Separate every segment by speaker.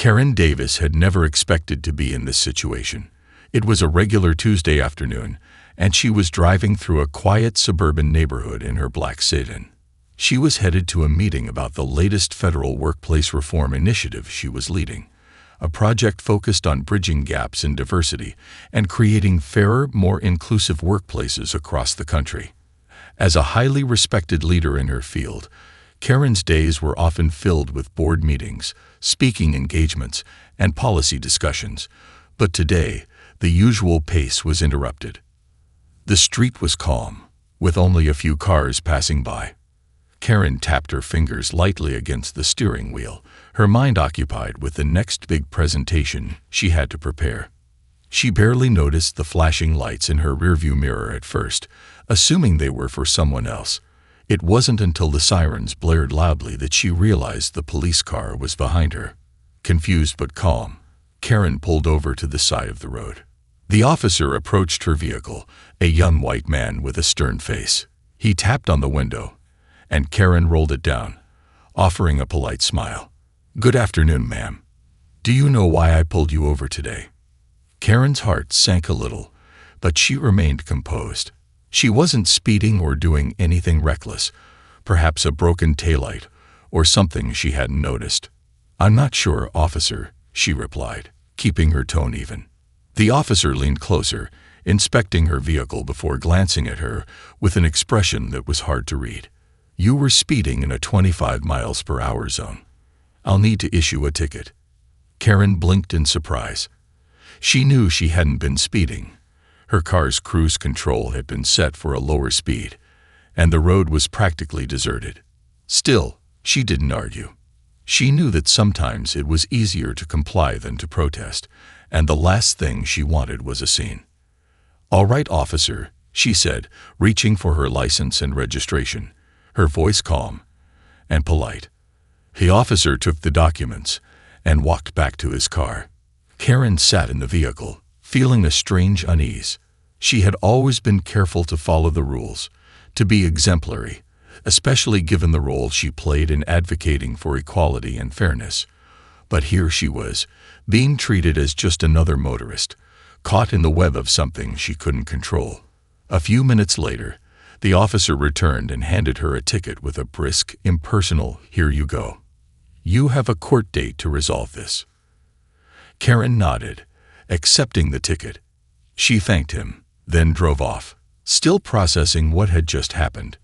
Speaker 1: Karen Davis had never expected to be in this situation. It was a regular Tuesday afternoon, and she was driving through a quiet suburban neighborhood in her black sedan. She was headed to a meeting about the latest federal workplace reform initiative she was leading, a project focused on bridging gaps in diversity and creating fairer, more inclusive workplaces across the country. As a highly respected leader in her field, Karen's days were often filled with board meetings, speaking engagements, and policy discussions, but today, the usual pace was interrupted. The street was calm, with only a few cars passing by. Karen tapped her fingers lightly against the steering wheel, her mind occupied with the next big presentation she had to prepare. She barely noticed the flashing lights in her rearview mirror at first, assuming they were for someone else. It wasn't until the sirens blared loudly that she realized the police car was behind her. Confused but calm, Karen pulled over to the side of the road. The officer approached her vehicle, a young white man with a stern face. He tapped on the window, and Karen rolled it down, offering a polite smile. "Good afternoon, ma'am. Do you know why I pulled you over today?" Karen's heart sank a little, but she remained composed. She wasn't speeding or doing anything reckless, perhaps a broken taillight or something she hadn't noticed. "I'm not sure, officer," she replied, keeping her tone even. The officer leaned closer, inspecting her vehicle before glancing at her with an expression that was hard to read. "You were speeding in a 25 miles per hour zone. I'll need to issue a ticket." Karen blinked in surprise. She knew she hadn't been speeding. Her car's cruise control had been set for a lower speed, and the road was practically deserted. Still, she didn't argue. She knew that sometimes it was easier to comply than to protest, and the last thing she wanted was a scene. "All right, officer," she said, reaching for her license and registration, her voice calm and polite. The officer took the documents and walked back to his car. Karen sat in the vehicle, feeling a strange unease. She had always been careful to follow the rules, to be exemplary, especially given the role she played in advocating for equality and fairness. But here she was, being treated as just another motorist, caught in the web of something she couldn't control. A few minutes later, the officer returned and handed her a ticket with a brisk, impersonal, "Here you go. You have a court date to resolve this." Karen nodded, accepting the ticket. She thanked him, then drove off, still processing what had just happened.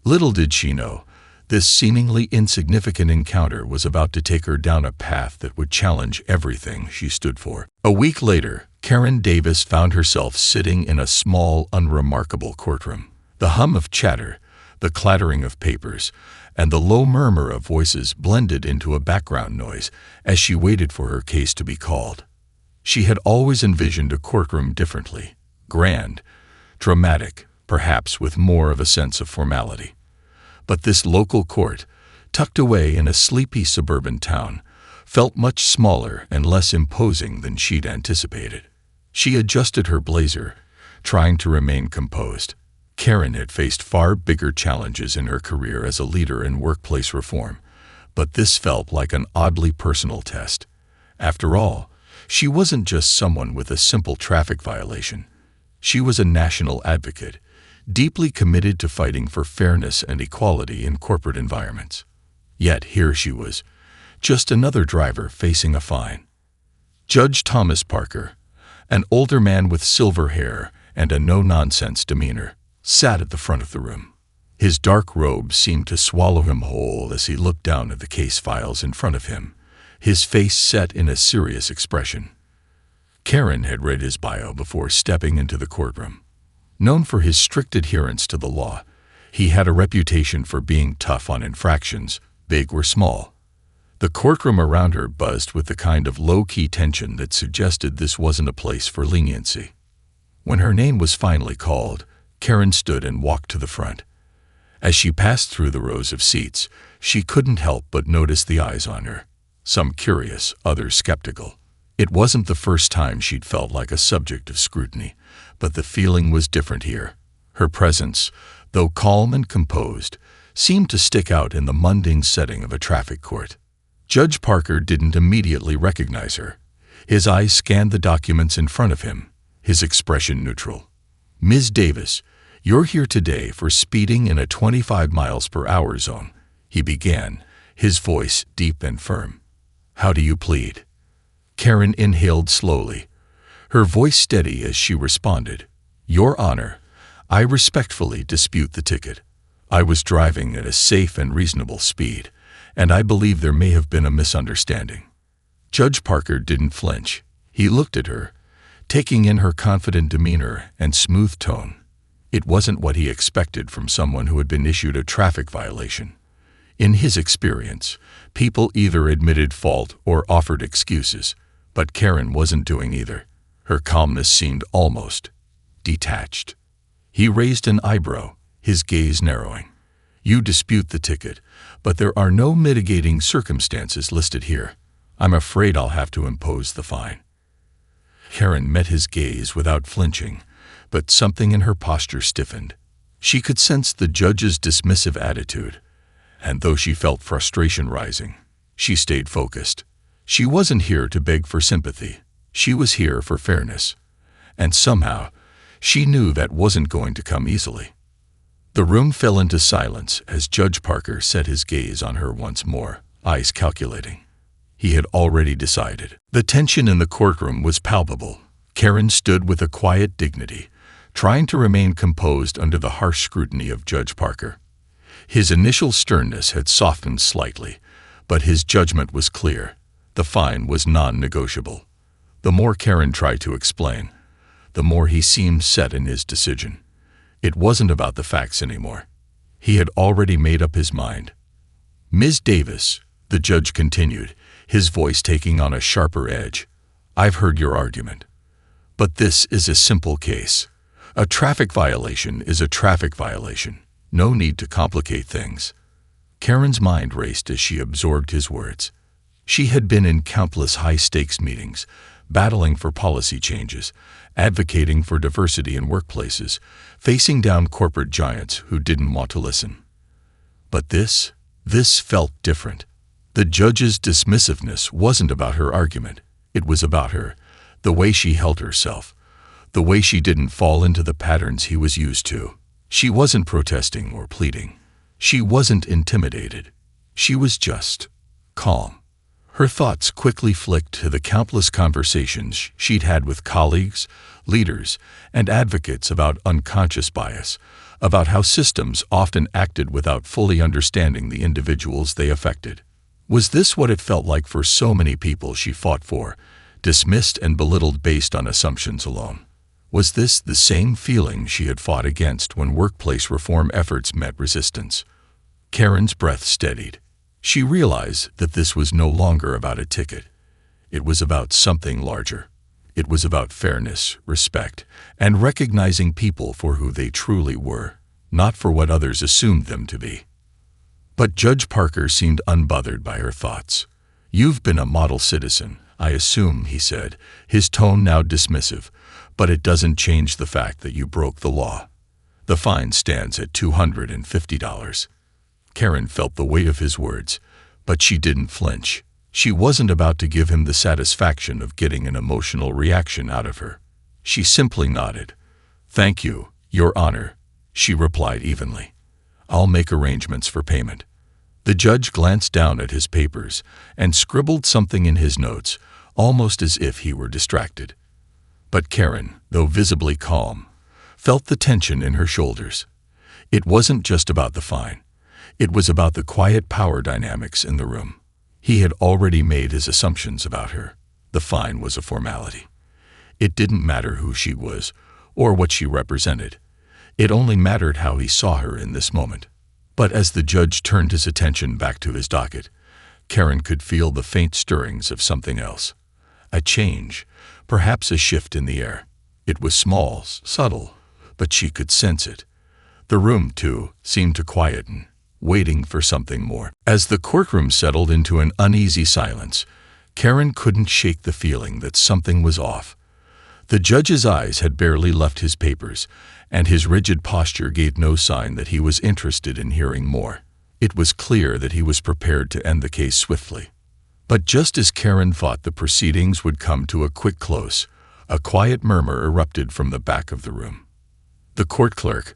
Speaker 1: Little did she know, this seemingly insignificant encounter was about to take her down a path that would challenge everything she stood for. A week later, Karen Davis found herself sitting in a small, unremarkable courtroom. The hum of chatter, the clattering of papers, and the low murmur of voices blended into a background noise as she waited for her case to be called. She had always envisioned a courtroom differently, grand, dramatic, perhaps with more of a sense of formality. But this local court, tucked away in a sleepy suburban town, felt much smaller and less imposing than she'd anticipated. She adjusted her blazer, trying to remain composed. Karen had faced far bigger challenges in her career as a leader in workplace reform, but this felt like an oddly personal test. After all, she wasn't just someone with a simple traffic violation. She was a national advocate, deeply committed to fighting for fairness and equality in corporate environments. Yet here she was, just another driver facing a fine. Judge Thomas Parker, an older man with silver hair and a no-nonsense demeanor, sat at the front of the room. His dark robe seemed to swallow him whole as he looked down at the case files in front of him, his face set in a serious expression. Karen had read his bio before stepping into the courtroom. Known for his strict adherence to the law, he had a reputation for being tough on infractions, big or small. The courtroom around her buzzed with the kind of low-key tension that suggested this wasn't a place for leniency. When her name was finally called, Karen stood and walked to the front. As she passed through the rows of seats, she couldn't help but notice the eyes on her, some curious, others skeptical. It wasn't the first time she'd felt like a subject of scrutiny, but the feeling was different here. Her presence, though calm and composed, seemed to stick out in the mundane setting of a traffic court. Judge Parker didn't immediately recognize her. His eyes scanned the documents in front of him, his expression neutral. "Ms. Davis, you're here today for speeding in a 25 miles per hour zone," he began, his voice deep and firm. "How do you plead?" Karen inhaled slowly, her voice steady as she responded. "Your Honor, I respectfully dispute the ticket. I was driving at a safe and reasonable speed, and I believe there may have been a misunderstanding." Judge Parker didn't flinch. He looked at her, taking in her confident demeanor and smooth tone. It wasn't what he expected from someone who had been issued a traffic violation. In his experience, people either admitted fault or offered excuses, but Karen wasn't doing either. Her calmness seemed almost detached. He raised an eyebrow, his gaze narrowing. "You dispute the ticket, but there are no mitigating circumstances listed here. I'm afraid I'll have to impose the fine." Karen met his gaze without flinching, but something in her posture stiffened. She could sense the judge's dismissive attitude, and though she felt frustration rising, she stayed focused. She wasn't here to beg for sympathy. She was here for fairness. And somehow, she knew that wasn't going to come easily. The room fell into silence as Judge Parker set his gaze on her once more, eyes calculating. He had already decided. The tension in the courtroom was palpable. Karen stood with a quiet dignity, trying to remain composed under the harsh scrutiny of Judge Parker. His initial sternness had softened slightly, but his judgment was clear. The fine was non-negotiable. The more Karen tried to explain, the more he seemed set in his decision. It wasn't about the facts anymore. He had already made up his mind. "Ms. Davis," the judge continued, his voice taking on a sharper edge, "I've heard your argument. But this is a simple case. A traffic violation is a traffic violation. No need to complicate things." Karen's mind raced as she absorbed his words. She had been in countless high-stakes meetings, battling for policy changes, advocating for diversity in workplaces, facing down corporate giants who didn't want to listen. But this felt different. The judge's dismissiveness wasn't about her argument. It was about her, the way she held herself, the way she didn't fall into the patterns he was used to. She wasn't protesting or pleading. She wasn't intimidated. She was just calm. Her thoughts quickly flicked to the countless conversations she'd had with colleagues, leaders, and advocates about unconscious bias, about how systems often acted without fully understanding the individuals they affected. Was this what it felt like for so many people she fought for, dismissed and belittled based on assumptions alone? Was this the same feeling she had fought against when workplace reform efforts met resistance? Karen's breath steadied. She realized that this was no longer about a ticket. It was about something larger. It was about fairness, respect, and recognizing people for who they truly were, not for what others assumed them to be. But Judge Parker seemed unbothered by her thoughts. "You've been a model citizen, I assume," he said, his tone now dismissive, "but it doesn't change the fact that you broke the law. The fine stands at $250. Karen felt the weight of his words, but she didn't flinch. She wasn't about to give him the satisfaction of getting an emotional reaction out of her. She simply nodded. "Thank you, Your Honor," she replied evenly. "I'll make arrangements for payment." The judge glanced down at his papers and scribbled something in his notes, almost as if he were distracted. But Karen, though visibly calm, felt the tension in her shoulders. It wasn't just about the fine. It was about the quiet power dynamics in the room. He had already made his assumptions about her. The fine was a formality. It didn't matter who she was or what she represented. It only mattered how he saw her in this moment. But as the judge turned his attention back to his docket, Karen could feel the faint stirrings of something else. A change, perhaps a shift in the air. It was small, subtle, but she could sense it. The room, too, seemed to quieten, waiting for something more. As the courtroom settled into an uneasy silence, Karen couldn't shake the feeling that something was off. The judge's eyes had barely left his papers, and his rigid posture gave no sign that he was interested in hearing more. It was clear that he was prepared to end the case swiftly. But just as Karen thought the proceedings would come to a quick close, a quiet murmur erupted from the back of the room. The court clerk,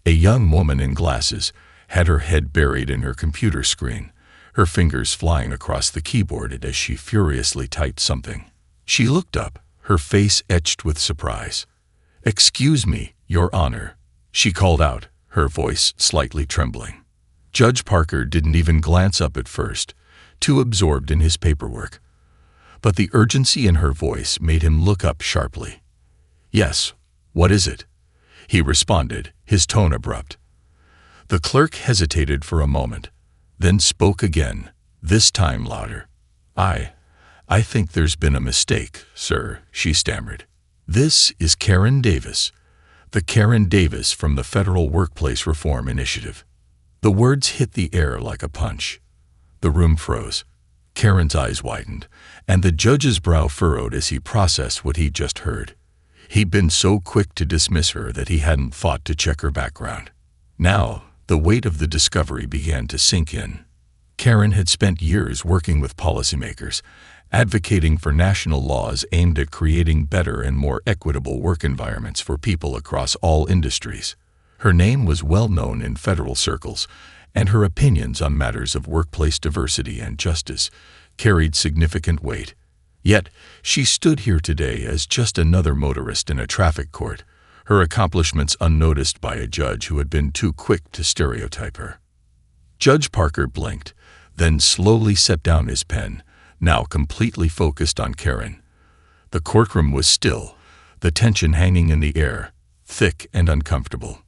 Speaker 1: a young woman in glasses, had her head buried in her computer screen, her fingers flying across the keyboard as she furiously typed something. She looked up, her face etched with surprise. "Excuse me, Your Honor," she called out, her voice slightly trembling. Judge Parker didn't even glance up at first, too absorbed in his paperwork. But the urgency in her voice made him look up sharply. "Yes, what is it?" he responded, his tone abrupt. The clerk hesitated for a moment, then spoke again, this time louder. I think there's been a mistake, sir," she stammered. "This is Karen Davis, the Karen Davis from the Federal Workplace Reform Initiative." The words hit the air like a punch. The room froze. Karen's eyes widened, and the judge's brow furrowed as he processed what he'd just heard. He'd been so quick to dismiss her that he hadn't thought to check her background. Now, the weight of the discovery began to sink in. Karen had spent years working with policymakers, advocating for national laws aimed at creating better and more equitable work environments for people across all industries. Her name was well known in federal circles, and her opinions on matters of workplace diversity and justice carried significant weight. Yet, she stood here today as just another motorist in a traffic court, her accomplishments unnoticed by a judge who had been too quick to stereotype her. Judge Parker blinked, then slowly set down his pen, now completely focused on Karen. The courtroom was still, the tension hanging in the air, thick and uncomfortable.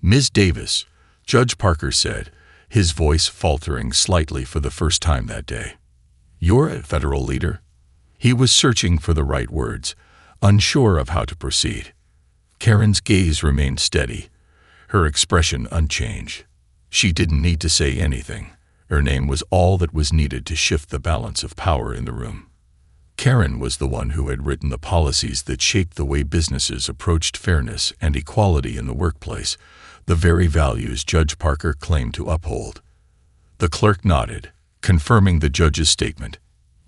Speaker 1: "Ms. Davis," Judge Parker said, his voice faltering slightly for the first time that day. "You're a federal leader?" He was searching for the right words, unsure of how to proceed. Karen's gaze remained steady, her expression unchanged. She didn't need to say anything. Her name was all that was needed to shift the balance of power in the room. Karen was the one who had written the policies that shaped the way businesses approached fairness and equality in the workplace, the very values Judge Parker claimed to uphold. The clerk nodded, confirming the judge's statement.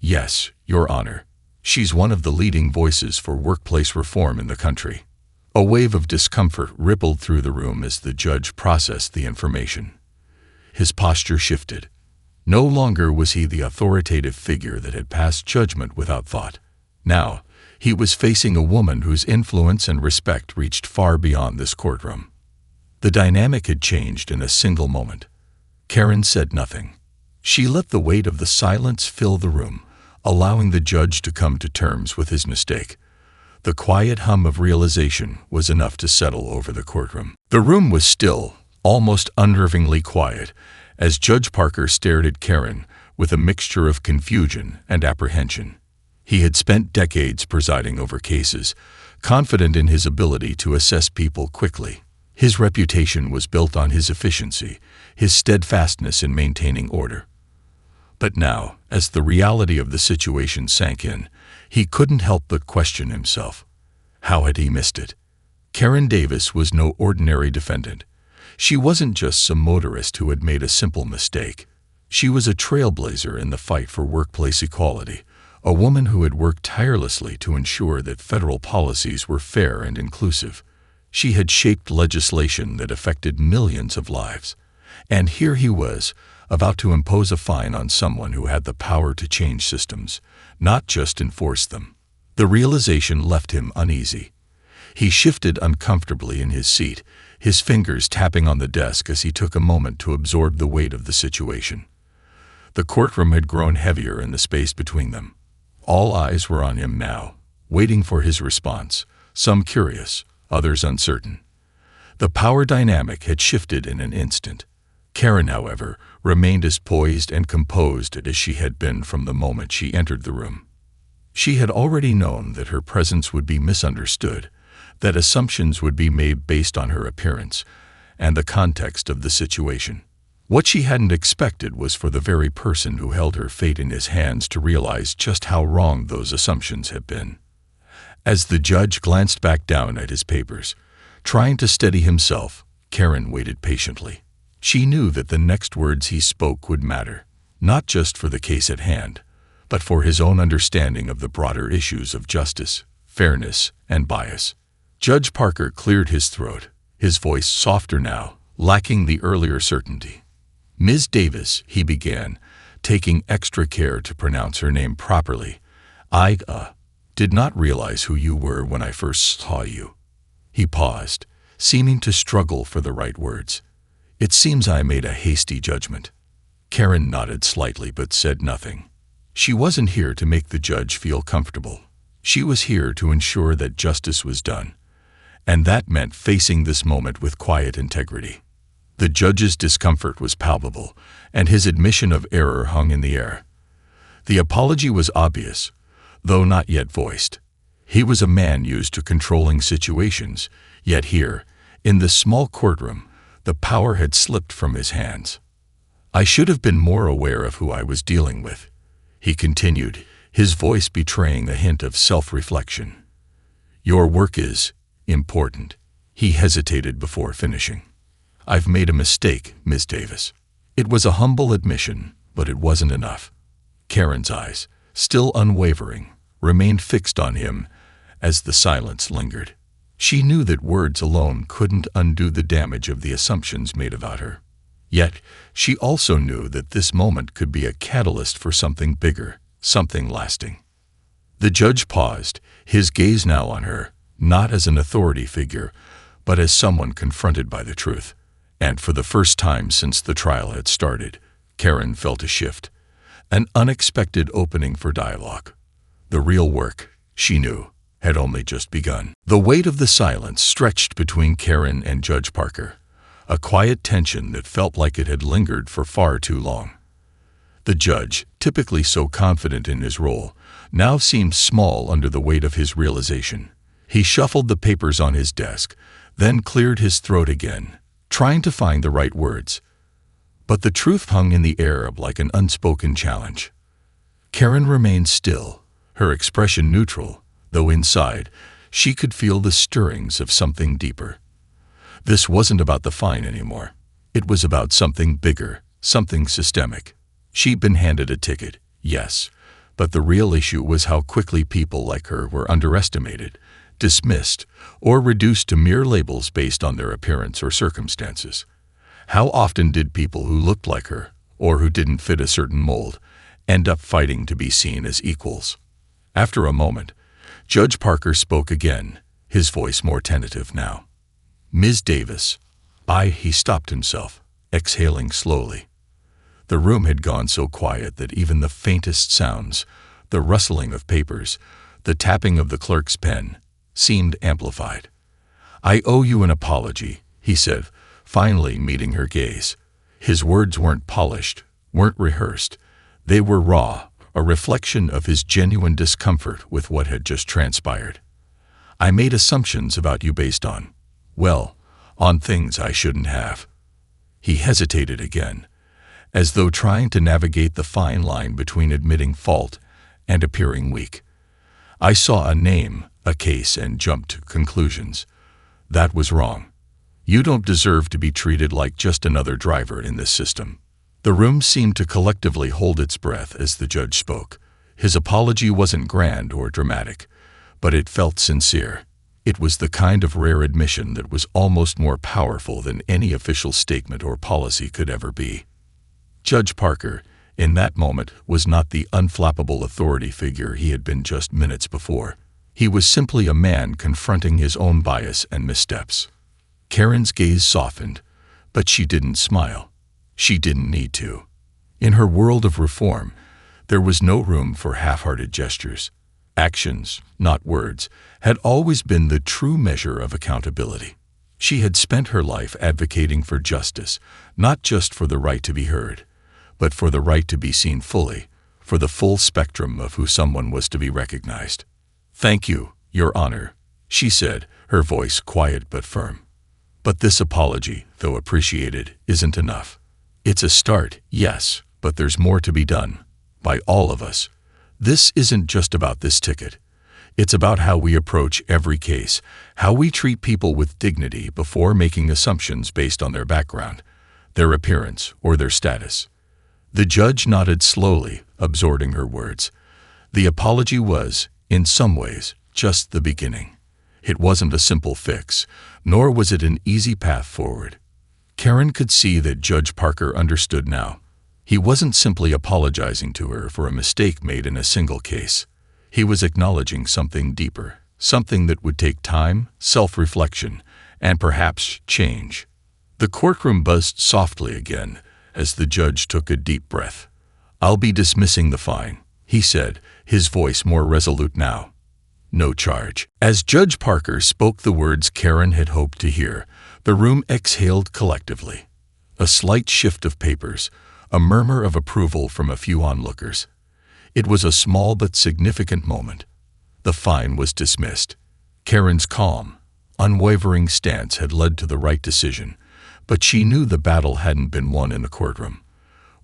Speaker 1: "Yes, Your Honor. She's one of the leading voices for workplace reform in the country." A wave of discomfort rippled through the room as the judge processed the information. His posture shifted. No longer was he the authoritative figure that had passed judgment without thought. Now, he was facing a woman whose influence and respect reached far beyond this courtroom. The dynamic had changed in a single moment. Karen said nothing. She let the weight of the silence fill the room, allowing the judge to come to terms with his mistake. The quiet hum of realization was enough to settle over the courtroom. The room was still, almost unnervingly quiet, as Judge Parker stared at Karen with a mixture of confusion and apprehension. He had spent decades presiding over cases, confident in his ability to assess people quickly. His reputation was built on his efficiency, his steadfastness in maintaining order. But now, as the reality of the situation sank in, he couldn't help but question himself. How had he missed it? Karen Davis was no ordinary defendant. She wasn't just some motorist who had made a simple mistake. She was a trailblazer in the fight for workplace equality, a woman who had worked tirelessly to ensure that federal policies were fair and inclusive. She had shaped legislation that affected millions of lives. And here he was, about to impose a fine on someone who had the power to change systems, not just enforce them. The realization left him uneasy. He shifted uncomfortably in his seat, his fingers tapping on the desk as he took a moment to absorb the weight of the situation. The courtroom had grown heavier in the space between them. All eyes were on him now, waiting for his response, some curious, others uncertain. The power dynamic had shifted in an instant. Karen, however, remained as poised and composed as she had been from the moment she entered the room. She had already known that her presence would be misunderstood, that assumptions would be made based on her appearance and the context of the situation. What she hadn't expected was for the very person who held her fate in his hands to realize just how wrong those assumptions had been. As the judge glanced back down at his papers, trying to steady himself, Karen waited patiently. She knew that the next words he spoke would matter, not just for the case at hand, but for his own understanding of the broader issues of justice, fairness, and bias. Judge Parker cleared his throat, his voice softer now, lacking the earlier certainty. "Ms. Davis," he began, taking extra care to pronounce her name properly, "I did not realize who you were when I first saw you." He paused, seeming to struggle for the right words. "It seems I made a hasty judgment." Karen nodded slightly but said nothing. She wasn't here to make the judge feel comfortable. She was here to ensure that justice was done. And that meant facing this moment with quiet integrity. The judge's discomfort was palpable, and his admission of error hung in the air. The apology was obvious, though not yet voiced. He was a man used to controlling situations, yet here, in this small courtroom, the power had slipped from his hands. "I should have been more aware of who I was dealing with," he continued, his voice betraying a hint of self-reflection. "Your work is important." He hesitated before finishing. "I've made a mistake, Ms. Davis." It was a humble admission, but it wasn't enough. Karen's eyes, still unwavering, remained fixed on him as the silence lingered. She knew that words alone couldn't undo the damage of the assumptions made about her. Yet, she also knew that this moment could be a catalyst for something bigger, something lasting. The judge paused, his gaze now on her, not as an authority figure, but as someone confronted by the truth. And for the first time since the trial had started, Karen felt a shift, an unexpected opening for dialogue. The real work, she knew, had only just begun. The weight of the silence stretched between Karen and Judge Parker, a quiet tension that felt like it had lingered for far too long. The judge, typically so confident in his role, now seemed small under the weight of his realization. He shuffled the papers on his desk, then cleared his throat again, trying to find the right words. But the truth hung in the air like an unspoken challenge. Karen remained still, her expression neutral, though inside, she could feel the stirrings of something deeper. This wasn't about the fine anymore. It was about something bigger, something systemic. She'd been handed a ticket, yes, but the real issue was how quickly people like her were underestimated, dismissed, or reduced to mere labels based on their appearance or circumstances. How often did people who looked like her, or who didn't fit a certain mold, end up fighting to be seen as equals? After a moment, Judge Parker spoke again, his voice more tentative now. "Ms. Davis." He stopped himself, exhaling slowly. The room had gone so quiet that even the faintest sounds, the rustling of papers, the tapping of the clerk's pen, seemed amplified. "I owe you an apology," he said, finally meeting her gaze. His words weren't polished, weren't rehearsed. They were raw, a reflection of his genuine discomfort with what had just transpired. "I made assumptions about you based on things I shouldn't have." He hesitated again, as though trying to navigate the fine line between admitting fault and appearing weak. "I saw a name, a case, and jumped to conclusions. That was wrong. You don't deserve to be treated like just another driver in this system." The room seemed to collectively hold its breath as the judge spoke. His apology wasn't grand or dramatic, but it felt sincere. It was the kind of rare admission that was almost more powerful than any official statement or policy could ever be. Judge Parker, in that moment, was not the unflappable authority figure he had been just minutes before. He was simply a man confronting his own bias and missteps. Karen's gaze softened, but she didn't smile. She didn't need to. In her world of reform, there was no room for half-hearted gestures. Actions, not words, had always been the true measure of accountability. She had spent her life advocating for justice, not just for the right to be heard, but for the right to be seen fully, for the full spectrum of who someone was to be recognized. "Thank you, Your Honor," she said, her voice quiet but firm. "But this apology, though appreciated, isn't enough. It's a start, yes, but there's more to be done, by all of us. This isn't just about this ticket. It's about how we approach every case, how we treat people with dignity before making assumptions based on their background, their appearance, or their status." The judge nodded slowly, absorbing her words, The apology was, in some ways, just the beginning. It wasn't a simple fix, nor was it an easy path forward. Karen could see that Judge Parker understood now. He wasn't simply apologizing to her for a mistake made in a single case. He was acknowledging something deeper, something that would take time, self-reflection, and perhaps change. The courtroom buzzed softly again as the judge took a deep breath. "I'll be dismissing the fine," he said, his voice more resolute now. "No charge." As Judge Parker spoke the words Karen had hoped to hear, the room exhaled collectively. A slight shift of papers, a murmur of approval from a few onlookers. It was a small but significant moment. The fine was dismissed. Karen's calm, unwavering stance had led to the right decision, but she knew the battle hadn't been won in the courtroom.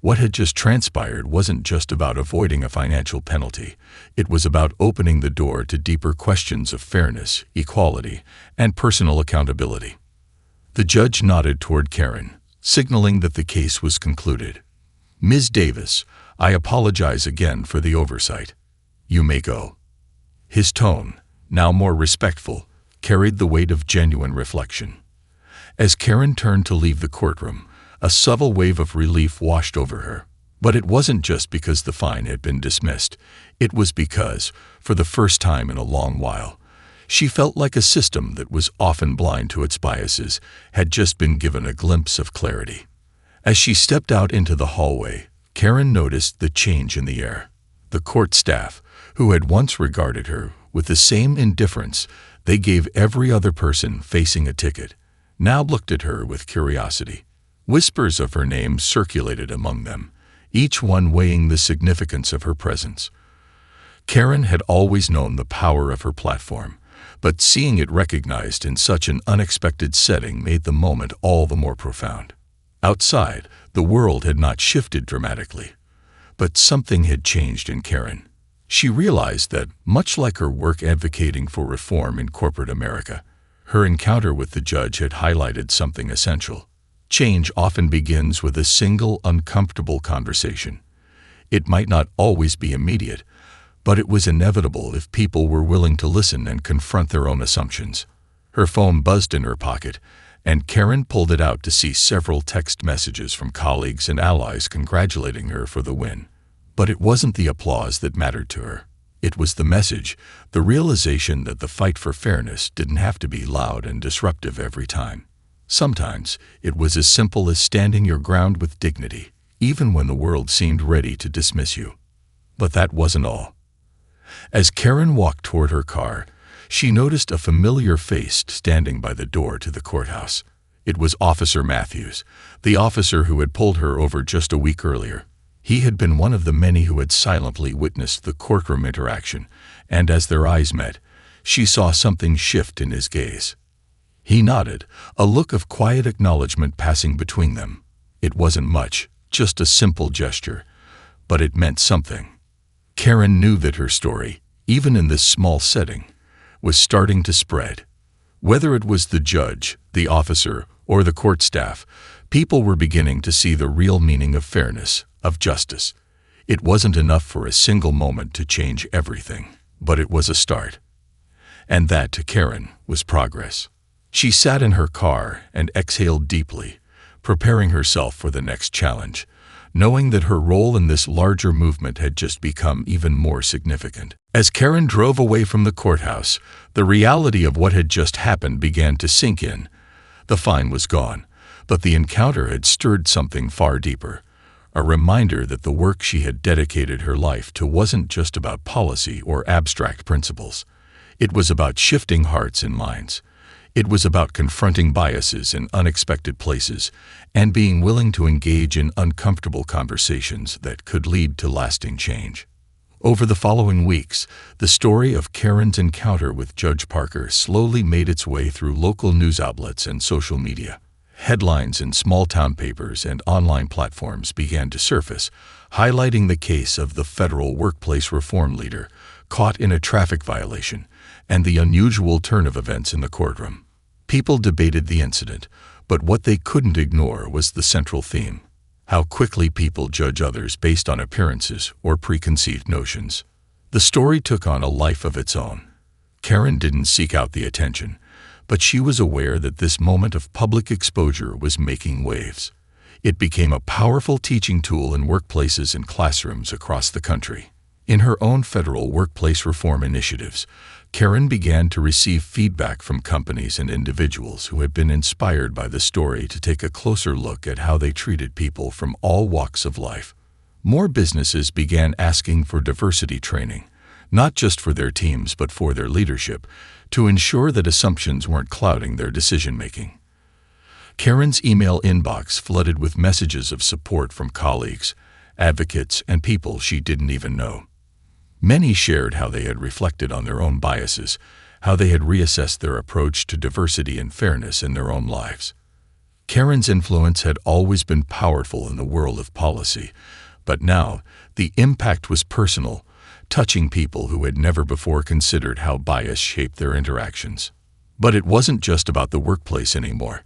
Speaker 1: What had just transpired wasn't just about avoiding a financial penalty. It was about opening the door to deeper questions of fairness, equality, and personal accountability. The judge nodded toward Karen, signaling that the case was concluded. "Ms. Davis, I apologize again for the oversight. You may go." His tone, now more respectful, carried the weight of genuine reflection. As Karen turned to leave the courtroom, a subtle wave of relief washed over her. But it wasn't just because the fine had been dismissed. It was because, for the first time in a long while, she felt like a system that was often blind to its biases had just been given a glimpse of clarity. As she stepped out into the hallway, Karen noticed the change in the air. The court staff, who had once regarded her with the same indifference they gave every other person facing a ticket, now looked at her with curiosity. Whispers of her name circulated among them, each one weighing the significance of her presence. Karen had always known the power of her platform, but seeing it recognized in such an unexpected setting made the moment all the more profound. Outside, the world had not shifted dramatically, but something had changed in Karen. She realized that, much like her work advocating for reform in corporate America, her encounter with the judge had highlighted something essential. Change often begins with a single uncomfortable conversation. It might not always be immediate, but it was inevitable if people were willing to listen and confront their own assumptions. Her phone buzzed in her pocket, and Karen pulled it out to see several text messages from colleagues and allies congratulating her for the win. But it wasn't the applause that mattered to her. It was the message, the realization that the fight for fairness didn't have to be loud and disruptive every time. Sometimes it was as simple as standing your ground with dignity, even when the world seemed ready to dismiss you. But that wasn't all. As Karen walked toward her car, she noticed a familiar face standing by the door to the courthouse. It was Officer Matthews, the officer who had pulled her over just a week earlier. He had been one of the many who had silently witnessed the courtroom interaction, and as their eyes met, she saw something shift in his gaze. He nodded, a look of quiet acknowledgement passing between them. It wasn't much, just a simple gesture, but it meant something. Karen knew that her story, even in this small setting, was starting to spread. Whether it was the judge, the officer, or the court staff, people were beginning to see the real meaning of fairness, of justice. It wasn't enough for a single moment to change everything, but it was a start. And that, to Karen, was progress. She sat in her car and exhaled deeply, preparing herself for the next challenge, knowing that her role in this larger movement had just become even more significant. As Karen drove away from the courthouse, the reality of what had just happened began to sink in. The fine was gone, but the encounter had stirred something far deeper, a reminder that the work she had dedicated her life to wasn't just about policy or abstract principles. It was about shifting hearts and minds. It was about confronting biases in unexpected places and being willing to engage in uncomfortable conversations that could lead to lasting change. Over the following weeks, the story of Karen's encounter with Judge Parker slowly made its way through local news outlets and social media. Headlines in small-town papers and online platforms began to surface, highlighting the case of the federal workplace reform leader caught in a traffic violation and the unusual turn of events in the courtroom. People debated the incident, but what they couldn't ignore was the central theme: how quickly people judge others based on appearances or preconceived notions. The story took on a life of its own. Karen didn't seek out the attention, but she was aware that this moment of public exposure was making waves. It became a powerful teaching tool in workplaces and classrooms across the country. In her own federal workplace reform initiatives, Karen began to receive feedback from companies and individuals who had been inspired by the story to take a closer look at how they treated people from all walks of life. More businesses began asking for diversity training, not just for their teams but for their leadership, to ensure that assumptions weren't clouding their decision-making. Karen's email inbox flooded with messages of support from colleagues, advocates, and people she didn't even know. Many shared how they had reflected on their own biases, how they had reassessed their approach to diversity and fairness in their own lives. Karen's influence had always been powerful in the world of policy, but now the impact was personal, touching people who had never before considered how bias shaped their interactions. But it wasn't just about the workplace anymore.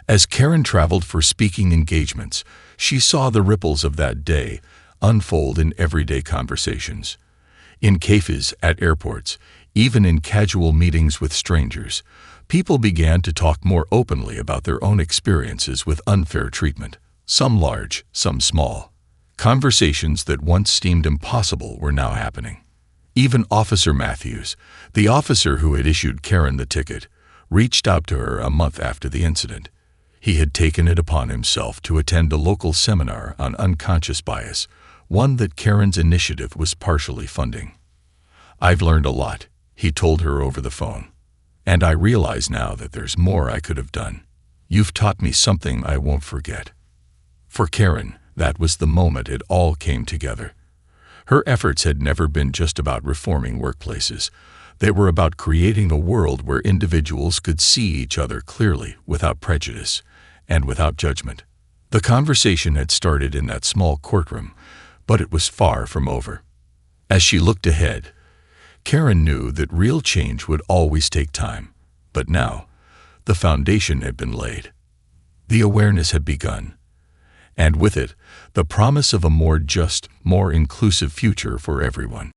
Speaker 1: As Karen traveled for speaking engagements, she saw the ripples of that day unfold in everyday conversations. In cafes, at airports, even in casual meetings with strangers, people began to talk more openly about their own experiences with unfair treatment, some large, some small. Conversations that once seemed impossible were now happening. Even Officer Matthews, the officer who had issued Karen the ticket, reached out to her a month after the incident. He had taken it upon himself to attend a local seminar on unconscious bias, one that Karen's initiative was partially funding. "I've learned a lot," he told her over the phone. "And I realize now that there's more I could have done. You've taught me something I won't forget." For Karen, that was the moment it all came together. Her efforts had never been just about reforming workplaces. They were about creating a world where individuals could see each other clearly, without prejudice, and without judgment. The conversation had started in that small courtroom, but it was far from over. As she looked ahead, Karen knew that real change would always take time, but now, the foundation had been laid. The awareness had begun, and with it, the promise of a more just, more inclusive future for everyone.